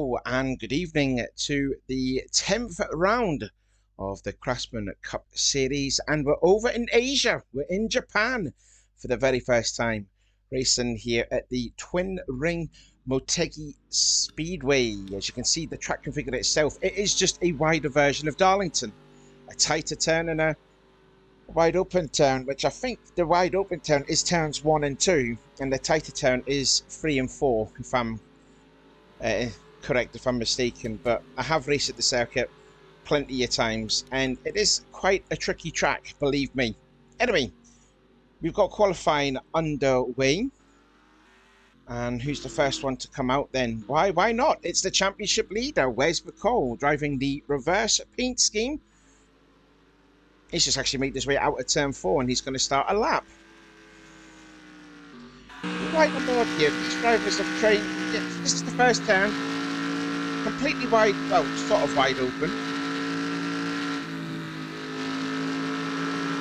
Hello and good evening to the 10th round of the Craftsman Cup Series, and we're over in Asia. We're in Japan for the very first time, racing here at the Twin Ring Motegi Speedway. As you can see, the track configured itself, it is just a wider version of Darlington. A tighter turn and a wide open turn, which I think the wide open turn is turns 1 and 2, and the tighter turn is 3 and 4, if I'm correct if I'm mistaken. But I have raced at the circuit plenty of times and it is quite a tricky track, believe me. Anyway, we've got qualifying underway, and who's the first one to come out then? Why not? It's the championship leader, Wes McCall, driving the reverse paint scheme. He's just actually made his way out of turn 4 and he's going to start a lap. Right on board here, these drivers have trained. This is the first turn, completely wide, well, sort of wide open.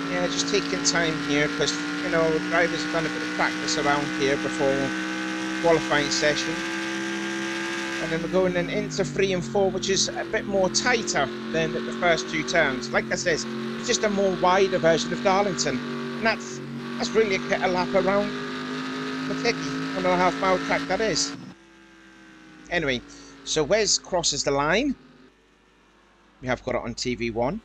Yeah, just taking time here because, you know, drivers have done a bit of practice around here before qualifying session. And then we're going then into 3 and 4, which is a bit more tighter than the first 2 turns. Like I said, it's just a more wider version of Darlington, and that's really a lap around Motegi, 1.5 mile track that is. Anyway, so Wes crosses the line. We have got it on TV1.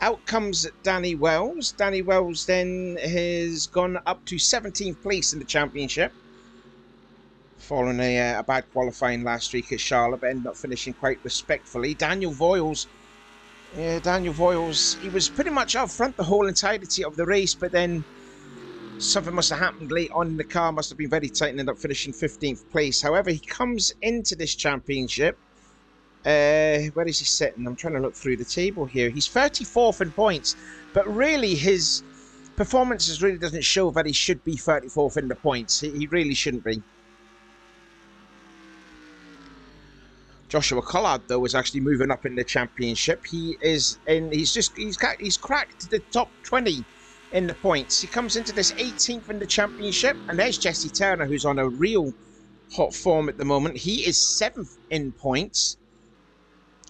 Out comes Danny Wells. Danny Wells then has gone up to 17th place in the championship, following a bad qualifying last week at Charlotte, but ended up finishing quite respectfully. Daniel Voiles, he was pretty much up front the whole entirety of the race, but then something must have happened late on. The car must have been very tight and ended up finishing 15th place. However, he comes into this championship. Where is he sitting? I'm trying to look through the table here. He's 34th in points, but really his performances really doesn't show that he should be 34th in the points. He really shouldn't be. Joshua Collard, though, is actually moving up in the championship. He's cracked the top 20 in the points. He comes into this 18th in the championship, and there's Jesse Turner, who's on a real hot form at the moment. He is 7th in points,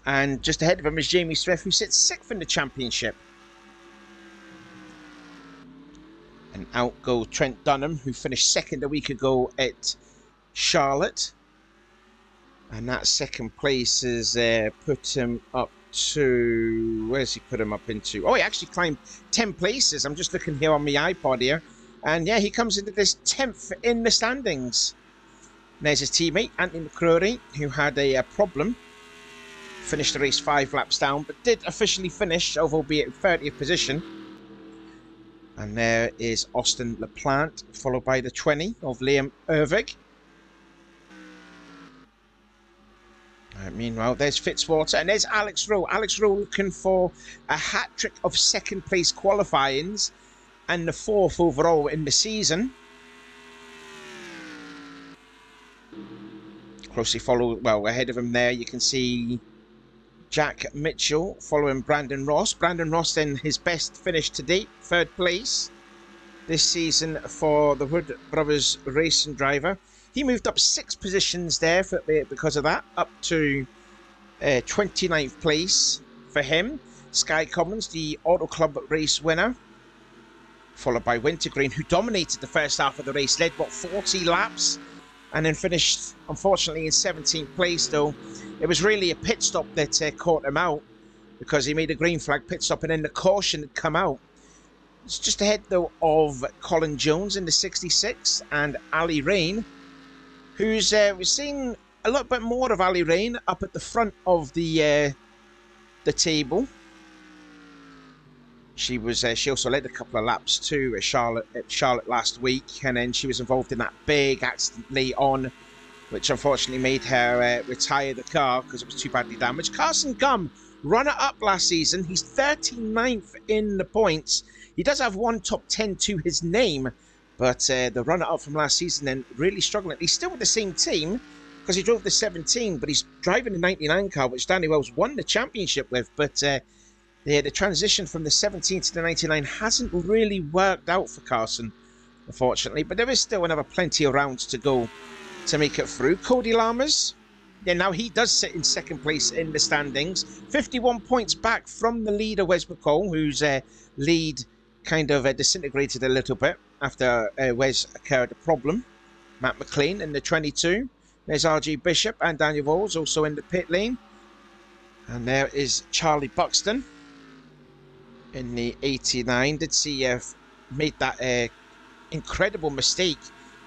and just ahead of him is Jamie Smith, who sits 6th in the championship. And out goes Trent Dunham, who finished 2nd a week ago at Charlotte. And that 2nd place has put him up to... Where's he put him up into? Oh, he actually climbed 10 places. I'm just looking here on my iPod here. And yeah, he comes into this 10th in the standings. And there's his teammate, Anthony McCrory, who had a problem. Finished the race 5 laps down, but did officially finish, albeit in 30th position. And there is Austin LaPlante, followed by the 20 of Liam Ervig. Meanwhile, there's Fitzwater and there's Alex Rowe. Alex Rowe looking for a hat-trick of 2nd place qualifyings and the 4th overall in the season. Closely followed, well, ahead of him there, you can see Jack Mitchell following Brandon Ross. Brandon Ross then his best finish to date, 3rd place this season for the Wood Brothers racing driver. He moved up 6 positions there because of that, up to 29th place for him. Sky Commons, the Auto Club race winner, followed by Wintergreen, who dominated the first half of the race, led, 40 laps, and then finished, unfortunately, in 17th place, though. It was really a pit stop that caught him out, because he made a green flag pit stop, and then the caution had come out. It's just ahead, though, of Colin Jones in the 66, and Ali Rain, who's we're seeing a little bit more of Ali Rain up at the front of the table. She also led a couple of laps too at Charlotte last week, and then she was involved in that big accident late on, which unfortunately made her retire the car because it was too badly damaged. Carson Gum, runner up last season. He's 39th in the points. He does have 1 top 10 to his name, but the runner-up from last season then really struggling. He's still with the same team because he drove the 17, but he's driving the 99 car, which Danny Wells won the championship with. But the transition from the 17 to the 99 hasn't really worked out for Carson, unfortunately. But there is still another plenty of rounds to go to make it through. Cody Lammers Yeah, now he does sit in second place in the standings. 51 points back from the leader, Wes McCall, whose lead kind of disintegrated a little bit after Wes occurred a problem. Matt McLean in the 22. There's RG Bishop and Daniel Voles also in the pit lane. And there is Charlie Buxton in the 89. Did see made that incredible mistake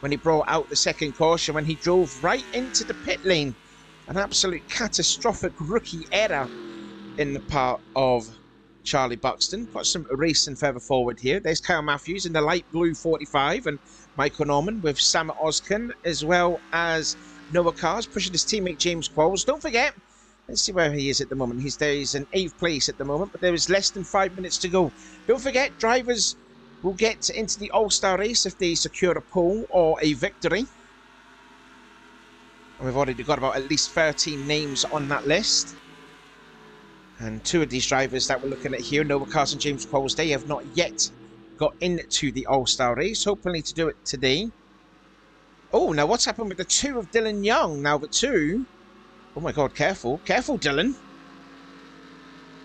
when he brought out the second caution, when he drove right into the pit lane. An absolute catastrophic rookie error in the part of Charlie Buxton. Got some racing further forward here. There's Kyle Matthews in the light blue 45 and Michael Norman with Sam Oskin, as well as Noah Cars pushing his teammate James Qualls. Don't forget, let's see where he is at the moment. He's in 8th place at the moment, but there is less than 5 minutes to go. Don't forget, drivers will get into the All-Star race if they secure a pole or a victory. And we've already got about at least 13 names on that list. And 2 of these drivers that we're looking at here, Noah Cars and James Qualls, they have not yet got into the All-Star race. Hopefully to do it today. Oh, now what's happened with the 2 of Dylan Young? Now the 2... Oh my God, careful. Careful, Dylan.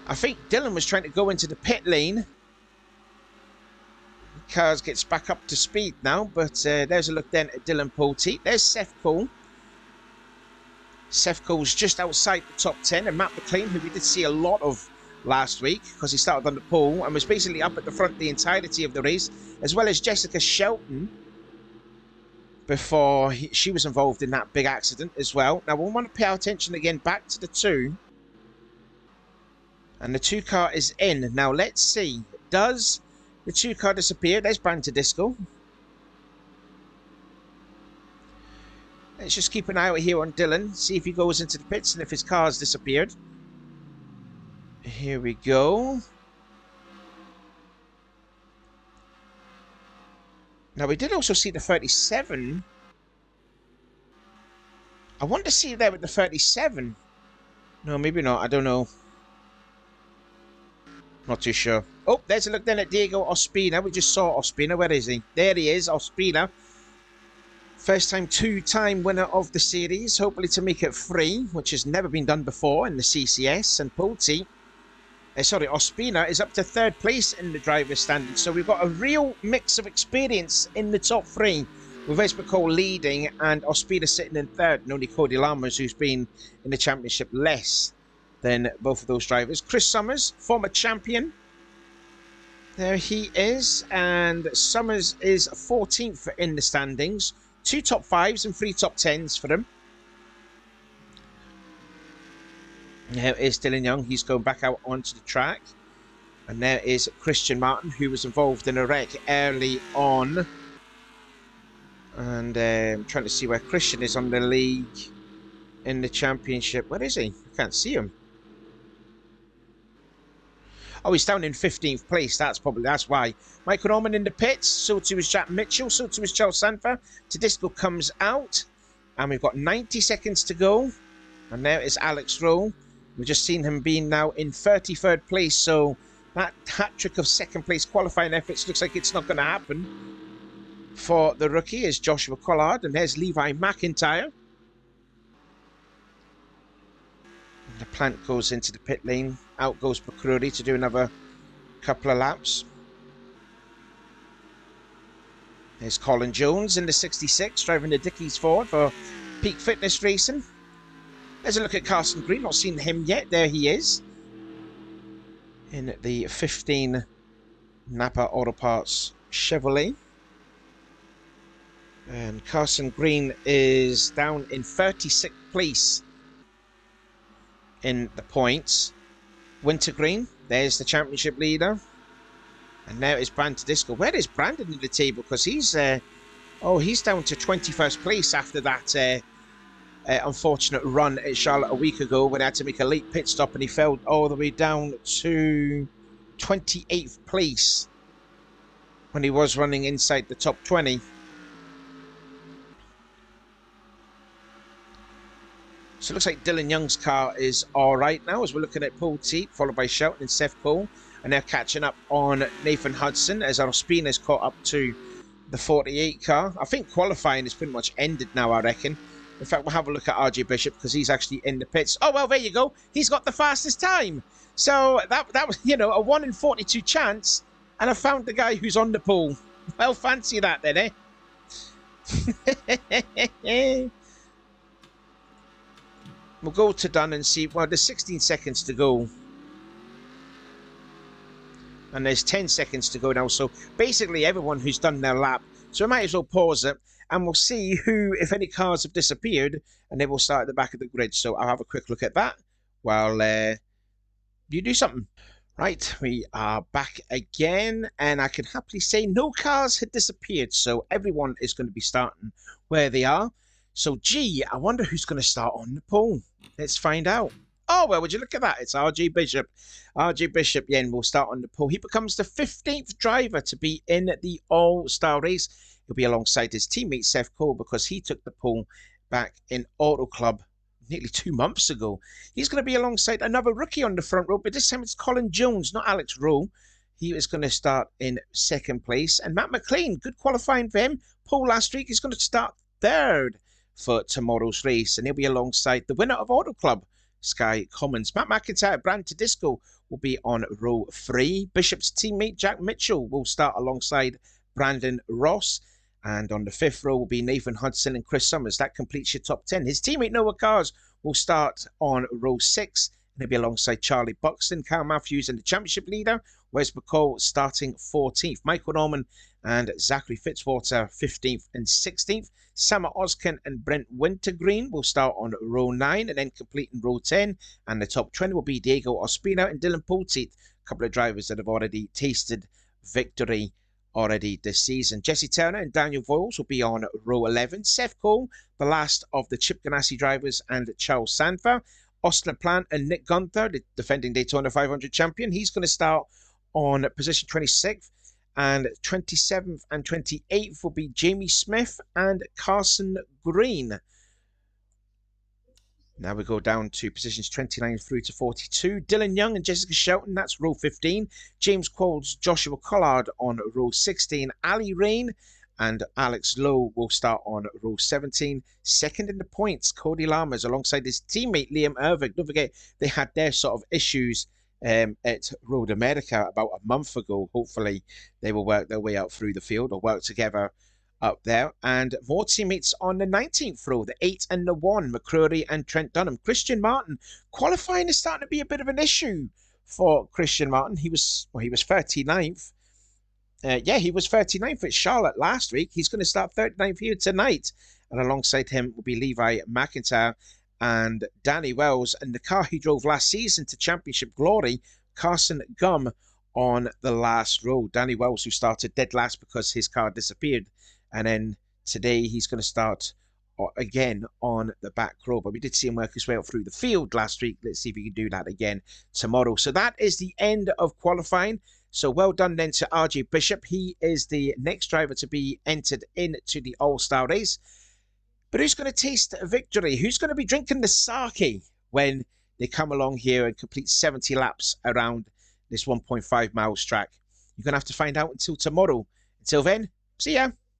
I think Dylan was trying to go into the pit lane. Cars gets back up to speed now, but there's a look then at Dylan Poteet. There's Seth Cole. Seth Cole's just outside the top 10, and Matt McLean, who we did see a lot of last week because he started on the pole and was basically up at the front the entirety of the race, as well as Jessica Shelton before she was involved in that big accident as well. Now we want to pay our attention again back to the 2, and the 2 car is in. Now let's see, does the 2 car disappear? There's Banter Disco. Let's just keep an eye out here on Dylan, see if he goes into the pits and if his car's disappeared. Here we go. Now, we did also see the 37. I want to see there with the 37. No, maybe not. I don't know. Not too sure. Oh, there's a look then at Diego Ospina. We just saw Ospina. Where is he? There he is, Ospina. First time, 2-time winner of the series. Hopefully to make it 3, which has never been done before in the CCS. And Poteet, Ospina is up to 3rd place in the driver's standing. So we've got a real mix of experience in the top 3. With Wes McCall leading and Ospina sitting in 3rd. And only Cody Lammers, who's been in the championship less than both of those drivers. Chris Summers, former champion. There he is. And Summers is 14th in the standings. 2 top 5s and 3 top 10s for him. There is Dylan Young. He's going back out onto the track. And there is Christian Martin, who was involved in a wreck early on. And I'm trying to see where Christian is on the league in the championship. Where is he? I can't see him. Oh, he's down in 15th place. That's why. Michael Norman in the pits. So too is Jack Mitchell. So too is Charles Sanfer. Tedisco comes out. And we've got 90 seconds to go. And there is Alex Rowe. We've just seen him being now in 33rd place. So that hat-trick of second place qualifying efforts looks like it's not going to happen. For the rookie is Joshua Collard. And there's Levi McIntyre. The plant goes into the pit lane. Out goes McCrory to do another couple of laps. There's Colin Jones in the 66, driving the Dickies Ford for Peak Fitness Racing. There's a look at Carson Green. Not seen him yet. There he is. In the 15 Napa Auto Parts Chevrolet. And Carson Green is down in 36th place in the points. Wintergreen, there's the championship leader. And now is Brandon Disco. Where is Brandon in the table? Because he's down to 21st place after that unfortunate run at Charlotte a week ago when he had to make a late pit stop and he fell all the way down to 28th place when he was running inside the top 20. So it looks like Dylan Young's car is all right now as we're looking at Poteet, followed by Shelton and Seth Cole. And they're catching up on Nathan Hudson as Ospina's caught up to the 48 car. I think qualifying is pretty much ended now, I reckon. In fact, we'll have a look at RJ Bishop because he's actually in the pits. Oh, well, there you go. He's got the fastest time. So that was, you know, a 1 in 42 chance. And I found the guy who's on the pole. Well, fancy that then, eh? We'll go to done and see. Well, there's 16 seconds to go. And there's 10 seconds to go now. So basically everyone who's done their lap. So we might as well pause it. And we'll see who, if any cars have disappeared. And then we'll start at the back of the grid. So I'll have a quick look at that while you do something. Right, we are back again. And I can happily say no cars had disappeared. So everyone is going to be starting where they are. So, gee, I wonder who's going to start on the pole. Let's find out. Oh, well, would you look at that? It's RJ Bishop. RJ Bishop, yeah, and will start on the pole. He becomes the 15th driver to be in the All-Star race. He'll be alongside his teammate, Seth Cole, because he took the pole back in Auto Club nearly 2 months ago. He's going to be alongside another rookie on the front row, but this time it's Colin Jones, not Alex Rowe. He is going to start in second place. And Matt McLean, good qualifying for him. Pole last week, he's going to start third for tomorrow's race, and he'll be alongside the winner of Auto Club, Sky Commons. Matt McIntyre, Brand to Disco, will be on row 3. Bishop's teammate Jack Mitchell will start alongside Brandon Ross, and on the 5th row will be Nathan Hudson and Chris Summers. That completes your top 10. His teammate Noah Cars will start on row 6, and he'll be alongside Charlie Buxton, Kyle Matthews, and the championship leader Wes McCall starting 14th. Michael Norman and Zachary Fitzwater 15th and 16th. Sama Oskin and Brent Wintergreen will start on row 9 and then complete in row 10. And the top 20 will be Diego Ospina and Dylan Poteet, a couple of drivers that have already tasted victory already this season. Jesse Turner and Daniel Voiles will be on row 11. Seth Cole, the last of the Chip Ganassi drivers, and Charles Sanfer. Austin Plant and Nick Gunther, the defending Daytona 500 champion, he's going to start on position 26th, and 27th and 28th will be Jamie Smith and Carson Green. Now we go down to positions 29 through to 42. Dylan Young and Jessica Shelton, that's row 15. James Qualls, Joshua Collard on row 16. Ali Rain and Alex Lowe will start on row 17. Second in the points, Cody Lammers alongside his teammate Liam Ervig. Don't forget, they had their sort of issues at Road America about a month ago. Hopefully they will work their way out through the field or work together up there. And more teammates on the 19th row, the 8 and the 1, McCrory and Trent Dunham. Christian Martin, qualifying is starting to be a bit of an issue for Christian Martin. He was 39th. He was 39th at Charlotte last week. He's going to start 39th here tonight. And alongside him will be Levi McIntyre and Danny Wells, and the car he drove last season to championship glory, Carson Gum, on the last row. Danny Wells, who started dead last because his car disappeared, and then today he's going to start again on the back row. But we did see him work his way up through the field last week. Let's see if he can do that again tomorrow. So that is the end of qualifying. So well done then to RJ Bishop. He is the next driver to be entered into the All-Star race. But who's going to taste victory? Who's going to be drinking the sake when they come along here and complete 70 laps around this 1.5 miles track? You're going to have to find out until tomorrow. Until then, see ya.